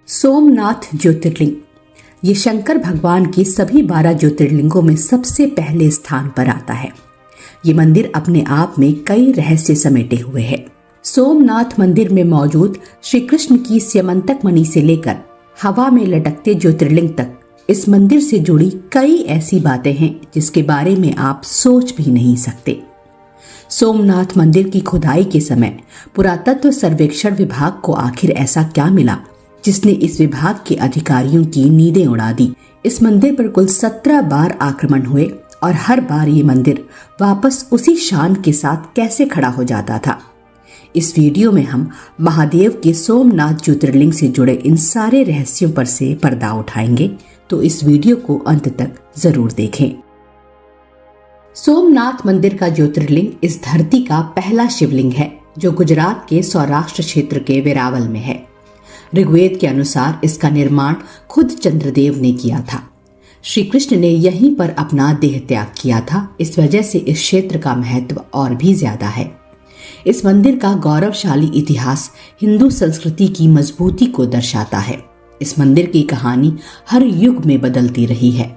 सोमनाथ ज्योतिर्लिंग ये शंकर भगवान की सभी 12 ज्योतिर्लिंगों में सबसे पहले स्थान पर आता है। ये मंदिर अपने आप में कई रहस्य समेटे हुए है। सोमनाथ मंदिर में मौजूद श्री कृष्ण की स्यमंतक मणि से लेकर हवा में लटकते ज्योतिर्लिंग तक इस मंदिर से जुड़ी कई ऐसी बातें हैं जिसके बारे में आप सोच भी नहीं सकते। सोमनाथ मंदिर की खुदाई के समय पुरातत्व सर्वेक्षण विभाग को आखिर ऐसा क्या मिला जिसने इस विभाग के अधिकारियों की नींदें उड़ा दी। इस मंदिर पर कुल 17 बार आक्रमण हुए और हर बार ये मंदिर वापस उसी शान के साथ कैसे खड़ा हो जाता था। इस वीडियो में हम महादेव के सोमनाथ ज्योतिर्लिंग से जुड़े इन सारे रहस्यों पर से पर्दा उठाएंगे, तो इस वीडियो को अंत तक जरूर देखें। सोमनाथ मंदिर का ज्योतिर्लिंग इस धरती का पहला शिवलिंग है जो गुजरात के सौराष्ट्र क्षेत्र के वेरावल में है। ऋग्वेद के अनुसार इसका निर्माण खुद चंद्रदेव ने किया था। श्री कृष्ण ने यहीं पर अपना देह त्याग किया था। इस वजह से इस क्षेत्र का महत्व और भी ज्यादा है। इस मंदिर का गौरवशाली इतिहास हिंदू संस्कृति की मजबूती को दर्शाता है। इस मंदिर की कहानी हर युग में बदलती रही है।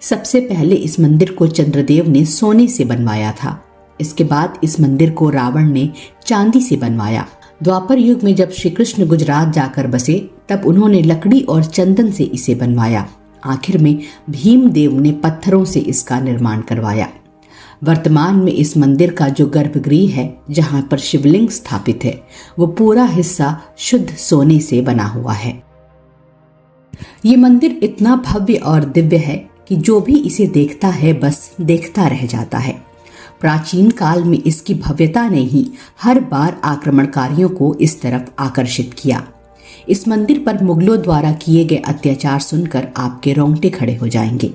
सबसे पहले इस मंदिर को चंद्रदेव ने सोने से बनवाया था। इसके बाद इस मंदिर को रावण ने चांदी से बनवाया। द्वापर युग में जब श्री कृष्ण गुजरात जाकर बसे तब उन्होंने लकड़ी और चंदन से इसे बनवाया। आखिर में भीमदेव ने पत्थरों से इसका निर्माण करवाया। वर्तमान में इस मंदिर का जो गर्भगृह है जहां पर शिवलिंग स्थापित है वो पूरा हिस्सा शुद्ध सोने से बना हुआ है। ये मंदिर इतना भव्य और दिव्य है कि जो भी इसे देखता है बस देखता रह जाता है। प्राचीन काल में इसकी भव्यता ने ही हर बार आक्रमणकारियों को इस तरफ आकर्षित किया। इस मंदिर पर मुगलों द्वारा किए गए अत्याचार सुनकर आपके रोंगटे खड़े हो जाएंगे।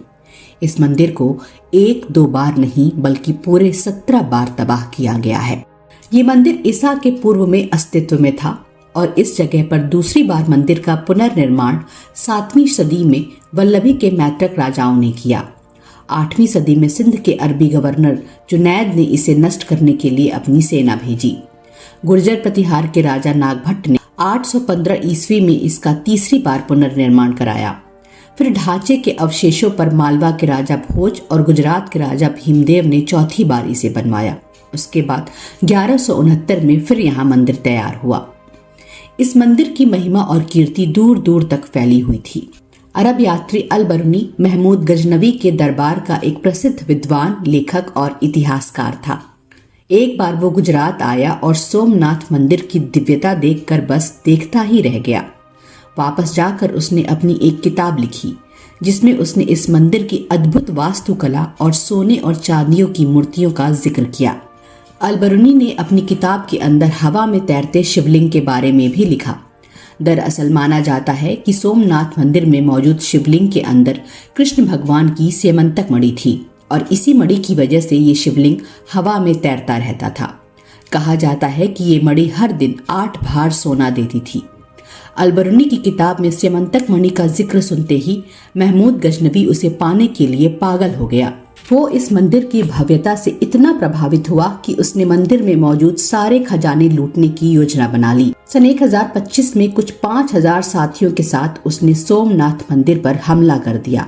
इस मंदिर को 1-2 बार नहीं बल्कि पूरे 17 बार तबाह किया गया है। ये मंदिर ईसा के पूर्व में अस्तित्व में था और इस जगह पर दूसरी बार मंदिर का पुनर्निर्माण 7वीं सदी में वल्लभी के मैत्रक राजाओं ने किया। 8वीं सदी में सिंध के अरबी गवर्नर जुनैद ने इसे नष्ट करने के लिए अपनी सेना भेजी। गुर्जर प्रतिहार के राजा नागभट्ट ने 815 ईस्वी में इसका तीसरी बार पुनर्निर्माण कराया। फिर ढांचे के अवशेषों पर मालवा के राजा भोज और गुजरात के राजा भीमदेव ने चौथी बार इसे बनवाया। उसके बाद 1169 में फिर यहाँ मंदिर तैयार हुआ। इस मंदिर की महिमा और कीर्ति दूर दूर तक फैली हुई थी। अरब यात्री अल बरूनी महमूद गजनवी के दरबार का एक प्रसिद्ध विद्वान, लेखक और इतिहासकार था। एक बार वो गुजरात आया और सोमनाथ मंदिर की दिव्यता देखकर बस देखता ही रह गया। वापस जाकर उसने अपनी एक किताब लिखी जिसमें उसने इस मंदिर की अद्भुत वास्तुकला और सोने और चांदियों की मूर्तियों का जिक्र किया। अल बरूनी ने अपनी किताब के अंदर हवा में तैरते शिवलिंग के बारे में भी लिखा। दरअसल माना जाता है कि सोमनाथ मंदिर में मौजूद शिवलिंग के अंदर कृष्ण भगवान की स्यमंतक मणि थी और इसी मणि की वजह से ये शिवलिंग हवा में तैरता रहता था। कहा जाता है कि ये मणि हर दिन 8 भार सोना देती थी। अल बरूनी की किताब में स्यमंतक मणि का जिक्र सुनते ही महमूद गजनवी उसे पाने के लिए पागल हो गया। वो इस मंदिर की भव्यता से इतना प्रभावित हुआ कि उसने मंदिर में मौजूद सारे खजाने लूटने की योजना बना ली। सन 1025 में कुछ 5000 साथियों के साथ उसने सोमनाथ मंदिर पर हमला कर दिया।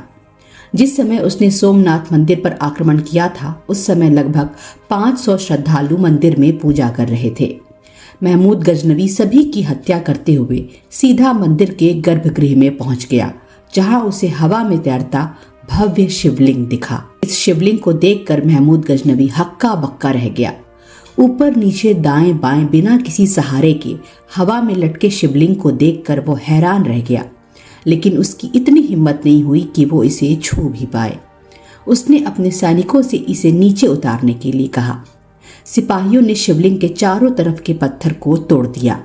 जिस समय उसने सोमनाथ मंदिर पर आक्रमण किया था उस समय लगभग 500 श्रद्धालु मंदिर में पूजा कर रहे थे। महमूद गजनवी सभी की हत्या करते हुए सीधा मंदिर के गर्भगृह में पहुंच गया जहां उसे हवा में तैरता भव्य शिवलिंग दिखा। इस शिवलिंग को देखकर महमूद गजनवी हक्का बक्का रह गया। ऊपर नीचे दाएं बाएं बिना किसी सहारे के हवा में लटके शिवलिंग को देखकर वो हैरान रह गया, लेकिन उसकी इतनी हिम्मत नहीं हुई कि वो इसे छू भी पाए। उसने अपने सैनिकों से इसे नीचे उतारने के लिए कहा। सिपाहियों ने शिवलिंग के चारों तरफ के पत्थर को तोड़ दिया।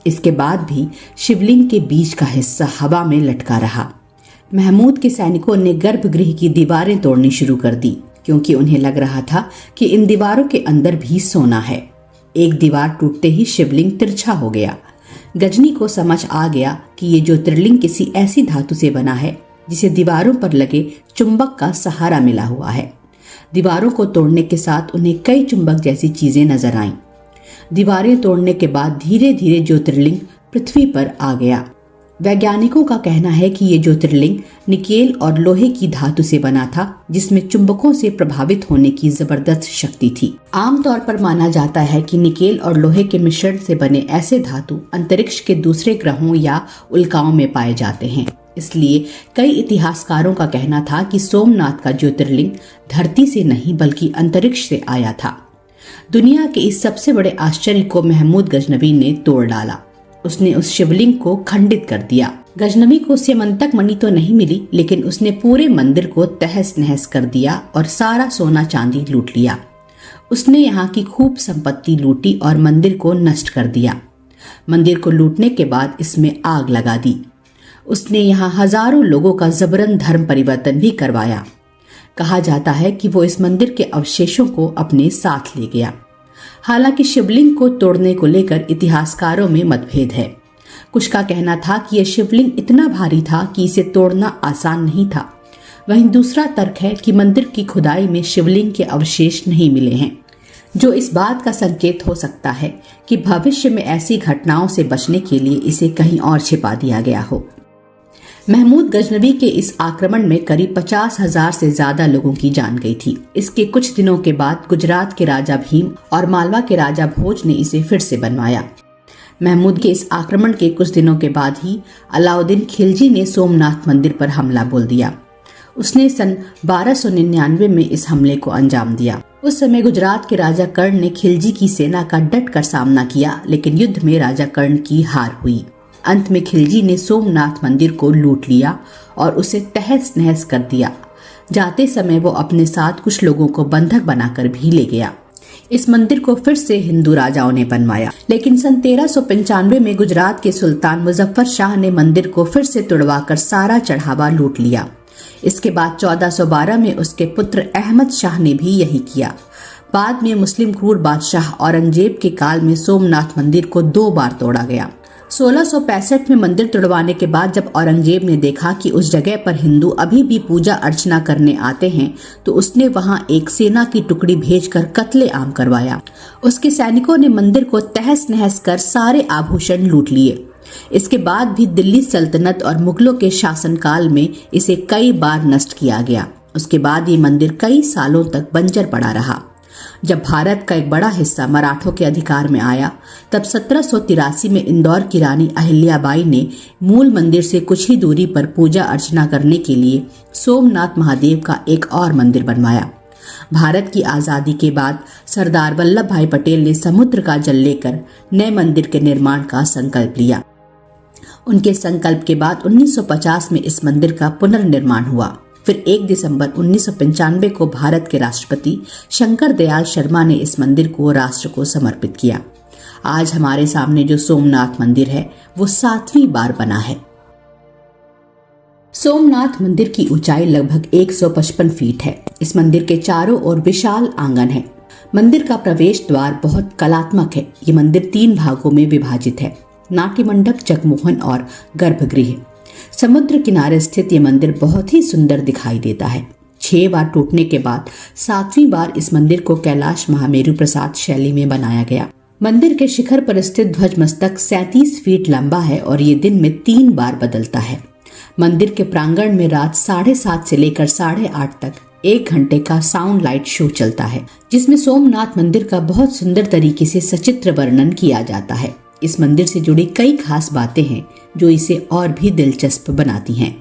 इसके बाद भी शिवलिंग के बीच का हिस्सा हवा में लटका रहा। महमूद के सैनिकों ने गर्भगृह की दीवारें तोड़नी शुरू कर दी क्योंकि उन्हें लग रहा था कि इन दीवारों के अंदर भी सोना है। एक दीवार टूटते ही शिवलिंग तिरछा हो गया। गजनी को समझ आ गया कि ये ज्योतिर्लिंग किसी ऐसी धातु से बना है जिसे दीवारों पर लगे चुंबक का सहारा मिला हुआ है। दीवारों को तोड़ने के साथ उन्हें कई चुंबक जैसी चीजें नजर आईं। दीवारें तोड़ने के बाद धीरे धीरे ज्योतिर्लिंग पृथ्वी पर आ गया। वैज्ञानिकों का कहना है कि ये ज्योतिर्लिंग निकेल और लोहे की धातु से बना था, जिसमें चुंबकों से प्रभावित होने की जबरदस्त शक्ति थी। आमतौर पर माना जाता है कि निकेल और लोहे के मिश्रण से बने ऐसे धातु अंतरिक्ष के दूसरे ग्रहों या उल्काओं में पाए जाते हैं। इसलिए कई इतिहासकारों का कहना था कि सोमनाथ का ज्योतिर्लिंग धरती से नहीं बल्कि अंतरिक्ष से आया था। दुनिया के इस सबसे बड़े आश्चर्य को महमूद गजनवी ने तोड़ डाला। उसने उस शिवलिंग को खंडित कर दिया। गजनवी को स्यमंतक मणि तो नहीं मिली, लेकिन उसने पूरे मंदिर को तहस नहस कर दिया और सारा सोना चांदी लूट लिया। उसने यहाँ की खूब संपत्ति लूटी और मंदिर को नष्ट कर दिया। मंदिर को लूटने के बाद इसमें आग लगा दी। उसने यहाँ हजारों लोगों का जबरन धर्म परिवर्तन भी करवाया। कहा जाता है कि वो इस मंदिर के अवशेषों को अपने साथ ले गया। हालांकि शिवलिंग को तोड़ने को लेकर इतिहासकारों में मतभेद है। कुछ का कहना था कि यह शिवलिंग इतना भारी था कि इसे तोड़ना आसान नहीं था। वहीं दूसरा तर्क है कि मंदिर की खुदाई में शिवलिंग के अवशेष नहीं मिले हैं, जो इस बात का संकेत हो सकता है कि भविष्य में ऐसी घटनाओं से बचने के लिए इसे कहीं और छिपा दिया गया हो। महमूद गजनवी के इस आक्रमण में करीब 50,000 से ज्यादा लोगों की जान गई थी। इसके कुछ दिनों के बाद गुजरात के राजा भीम और मालवा के राजा भोज ने इसे फिर से बनवाया। महमूद के इस आक्रमण के कुछ दिनों के बाद ही अलाउद्दीन खिलजी ने सोमनाथ मंदिर पर हमला बोल दिया। उसने सन 1299 में इस हमले को अंजाम दिया। उस समय गुजरात के राजा कर्ण ने खिलजी की सेना का डट कर सामना किया, लेकिन युद्ध में राजा कर्ण की हार हुई। अंत में खिलजी ने सोमनाथ मंदिर को लूट लिया और उसे तहस नहस कर दिया। जाते समय वो अपने साथ कुछ लोगों को बंधक बनाकर भी ले गया। इस मंदिर को फिर से हिंदू राजाओं ने बनवाया, लेकिन सन 1395 में गुजरात के सुल्तान मुजफ्फर शाह ने मंदिर को फिर से तुड़वाकर सारा चढ़ावा लूट लिया। इसके बाद 1412 में उसके पुत्र अहमद शाह ने भी यही किया। बाद में मुस्लिम क्रूर बादशाह औरंगजेब के काल में सोमनाथ मंदिर को 2 बार तोड़ा गया। 1665 में मंदिर तुड़वाने के बाद जब औरंगजेब ने देखा कि उस जगह पर हिंदू अभी भी पूजा अर्चना करने आते हैं, तो उसने वहां एक सेना की टुकड़ी भेजकर कत्लेआम करवाया। उसके सैनिकों ने मंदिर को तहस नहस कर सारे आभूषण लूट लिए। इसके बाद भी दिल्ली सल्तनत और मुगलों के शासनकाल में इसे कई बार नष्ट किया गया। उसके बाद ये मंदिर कई सालों तक बंजर पड़ा रहा। जब भारत का एक बड़ा हिस्सा मराठों के अधिकार में आया, तब 1783 में इंदौर की रानी अहिल्याबाई ने मूल मंदिर से कुछ ही दूरी पर पूजा अर्चना करने के लिए सोमनाथ महादेव का एक और मंदिर बनवाया। भारत की आजादी के बाद सरदार वल्लभ भाई पटेल ने समुद्र का जल लेकर नए मंदिर के निर्माण का संकल्प लिया। उनके संकल्प के बाद 1950 में इस मंदिर का पुनर्निर्माण हुआ। फिर 1 दिसंबर 1995 को भारत के राष्ट्रपति शंकर दयाल शर्मा ने इस मंदिर को राष्ट्र को समर्पित किया। आज हमारे सामने जो सोमनाथ मंदिर है वो 7वीं बार बना है। सोमनाथ मंदिर की ऊंचाई लगभग 155 फीट है। इस मंदिर के चारों ओर विशाल आंगन है। मंदिर का प्रवेश द्वार बहुत कलात्मक है। ये मंदिर 3 भागों में विभाजित है: नाट्य मंडप, जगमोहन और गर्भगृह। समुद्र किनारे स्थित ये मंदिर बहुत ही सुंदर दिखाई देता है। 6 बार टूटने के बाद 7वीं बार इस मंदिर को कैलाश महामेरु प्रसाद शैली में बनाया गया। मंदिर के शिखर पर स्थित ध्वज मस्तक 37 फीट लंबा है और ये दिन में 3 बार बदलता है। मंदिर के प्रांगण में रात 7:30 से लेकर 8:30 तक 1 घंटे का साउंड लाइट शो चलता है, जिसमें सोमनाथ मंदिर का बहुत सुंदर तरीके से सचित्र वर्णन किया जाता है। इस मंदिर से जुड़ी कई खास बातें हैं जो इसे और भी दिलचस्प बनाती हैं।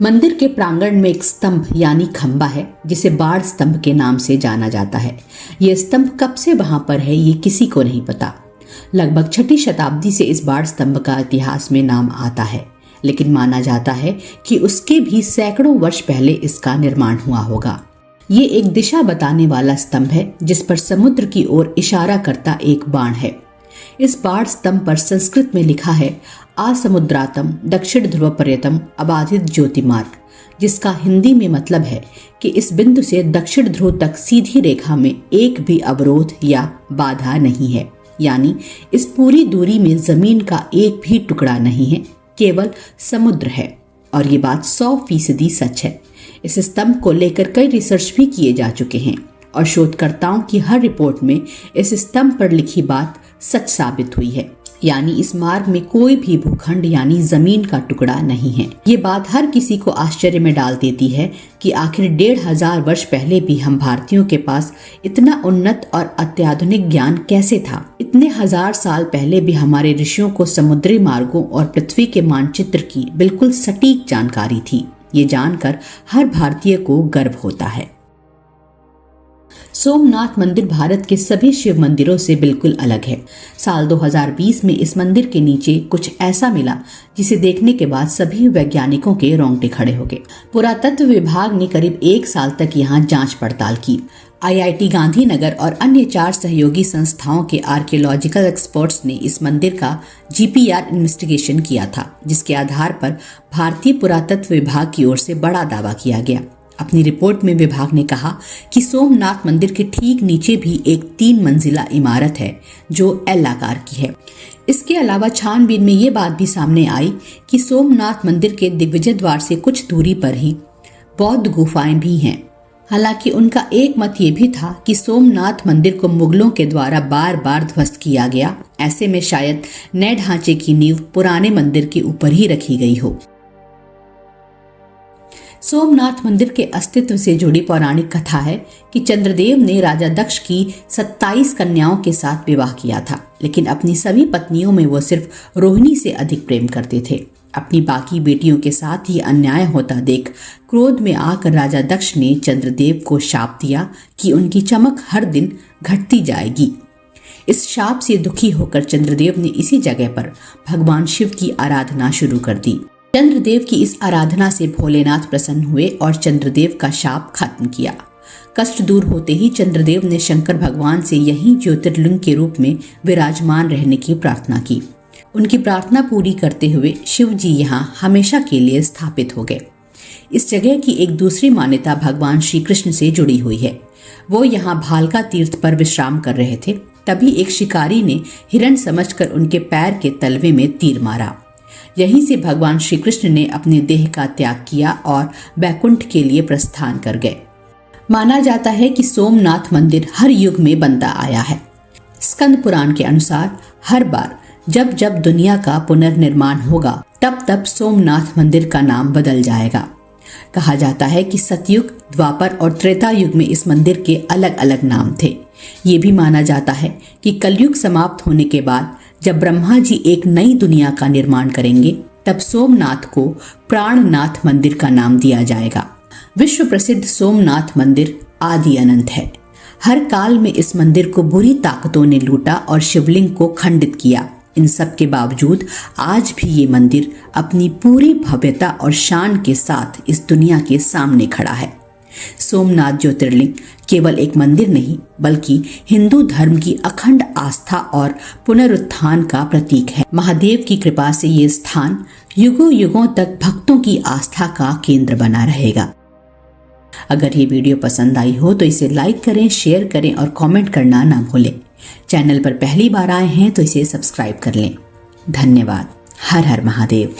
मंदिर के प्रांगण में एक स्तंभ यानी खंबा है, जिसे बाढ़ स्तंभ के नाम से जाना जाता है। यह स्तंभ कब से वहां पर है ये किसी को नहीं पता। लगभग 6ठी शताब्दी से इस बाढ़ स्तंभ का इतिहास में नाम आता है, लेकिन माना जाता है कि उसके भी सैकड़ों वर्ष पहले इसका निर्माण हुआ होगा। ये एक दिशा बताने वाला स्तंभ है जिस पर समुद्र की ओर इशारा करता एक बाण है। इस बाढ़ स्तंभ पर संस्कृत में लिखा है आसमुद्रातम दक्षिण ध्रुव पर्यतम अबाधित ज्योतिमार्ग, जिसका हिंदी में मतलब है कि इस बिंदु से दक्षिण ध्रुव तक सीधी रेखा में एक भी अवरोध या बाधा नहीं है। यानी इस पूरी दूरी में जमीन का एक भी टुकड़ा नहीं है, केवल समुद्र है। और ये बात 100% सच है। इस स्तंभ को लेकर कई रिसर्च भी किए जा चुके हैं और शोधकर्ताओं की हर रिपोर्ट में इस स्तंभ पर लिखी बात सच साबित हुई है। यानी इस मार्ग में कोई भी भूखंड यानी जमीन का टुकड़ा नहीं है। ये बात हर किसी को आश्चर्य में डाल देती है कि आखिर 1500 वर्ष पहले भी हम भारतीयों के पास इतना उन्नत और अत्याधुनिक ज्ञान कैसे था। इतने हजार साल पहले भी हमारे ऋषियों को समुद्री मार्गों और पृथ्वी के मानचित्र की बिल्कुल सटीक जानकारी थी। ये जानकर हर भारतीय को गर्व होता है। सोमनाथ मंदिर भारत के सभी शिव मंदिरों से बिल्कुल अलग है। साल 2020 में इस मंदिर के नीचे कुछ ऐसा मिला जिसे देखने के बाद सभी वैज्ञानिकों के रोंगटे खड़े हो गए। पुरातत्व विभाग ने करीब 1 साल तक यहाँ जांच पड़ताल की। IIT गांधीनगर और अन्य 4 सहयोगी संस्थाओं के आर्कियोलॉजिकल एक्सपर्ट्स ने इस मंदिर का GPR इन्वेस्टिगेशन किया था, जिसके आधार पर भारतीय पुरातत्व विभाग की ओर से बड़ा दावा किया गया। अपनी रिपोर्ट में विभाग ने कहा कि सोमनाथ मंदिर के ठीक नीचे भी एक 3 मंजिला इमारत है जो एल आकार की है। इसके अलावा छानबीन में ये बात भी सामने आई कि सोमनाथ मंदिर के दिग्विजय द्वार से कुछ दूरी पर ही बौद्ध गुफाएं भी हैं। हालांकि उनका एक मत ये भी था कि सोमनाथ मंदिर को मुगलों के द्वारा बार बार ध्वस्त किया गया। ऐसे में शायद नए ढांचे की नींव पुराने मंदिर के ऊपर ही रखी गई हो। सोमनाथ मंदिर के अस्तित्व से जुड़ी पौराणिक कथा है कि चंद्रदेव ने राजा दक्ष की 27 कन्याओं के साथ विवाह किया था, लेकिन अपनी सभी पत्नियों में वो सिर्फ रोहिणी से अधिक प्रेम करते थे। अपनी बाकी बेटियों के साथ ही अन्याय होता देख क्रोध में आकर राजा दक्ष ने चंद्रदेव को शाप दिया कि उनकी चमक हर दिन घटती जाएगी। इस शाप से दुखी होकर चंद्रदेव ने इसी जगह पर भगवान शिव की आराधना शुरू कर दी। चंद्रदेव की इस आराधना से भोलेनाथ प्रसन्न हुए और चंद्रदेव का शाप खत्म किया। कष्ट दूर होते ही चंद्रदेव ने शंकर भगवान से यही ज्योतिर्लिंग के रूप में विराजमान रहने की प्रार्थना की। उनकी प्रार्थना पूरी करते हुए शिव जी यहाँ हमेशा के लिए स्थापित हो गए। इस जगह की एक दूसरी मान्यता भगवान श्री कृष्ण से जुड़ी हुई है। वो यहाँ भालका तीर्थ पर विश्राम कर रहे थे, तभी एक शिकारी ने हिरण समझकर उनके पैर के तलवे में तीर मारा। यहीं से भगवान श्री कृष्ण ने अपने देह का त्याग किया और बैकुंठ के लिए प्रस्थान कर गए। माना जाता है कि सोमनाथ मंदिर हर युग में बनता आया है। स्कंद पुराण के अनुसार हर बार जब जब दुनिया का पुनर्निर्माण होगा तब तब सोमनाथ मंदिर का नाम बदल जाएगा। कहा जाता है कि सतयुग, द्वापर और त्रेता युग में इस मंदिर के अलग अलग नाम थे। ये भी माना जाता है कि कलयुग समाप्त होने के बाद जब ब्रह्मा जी एक नई दुनिया का निर्माण करेंगे तब सोमनाथ को प्राणनाथ मंदिर का नाम दिया जाएगा। विश्व प्रसिद्ध सोमनाथ मंदिर आदि अनंत है। हर काल में इस मंदिर को बुरी ताकतों ने लूटा और शिवलिंग को खंडित किया। इन सब के बावजूद आज भी ये मंदिर अपनी पूरी भव्यता और शान के साथ इस दुनिया के सामने खड़ा है। सोमनाथ ज्योतिर्लिंग केवल एक मंदिर नहीं बल्कि हिंदू धर्म की अखंड आस्था और पुनरुत्थान का प्रतीक है। महादेव की कृपा से ये स्थान युगों युगों तक भक्तों की आस्था का केंद्र बना रहेगा। अगर ये वीडियो पसंद आई हो तो इसे लाइक करें, शेयर करें और कमेंट करना ना भूलें। चैनल पर पहली बार आए हैं तो इसे सब्सक्राइब कर लें। धन्यवाद। हर हर महादेव।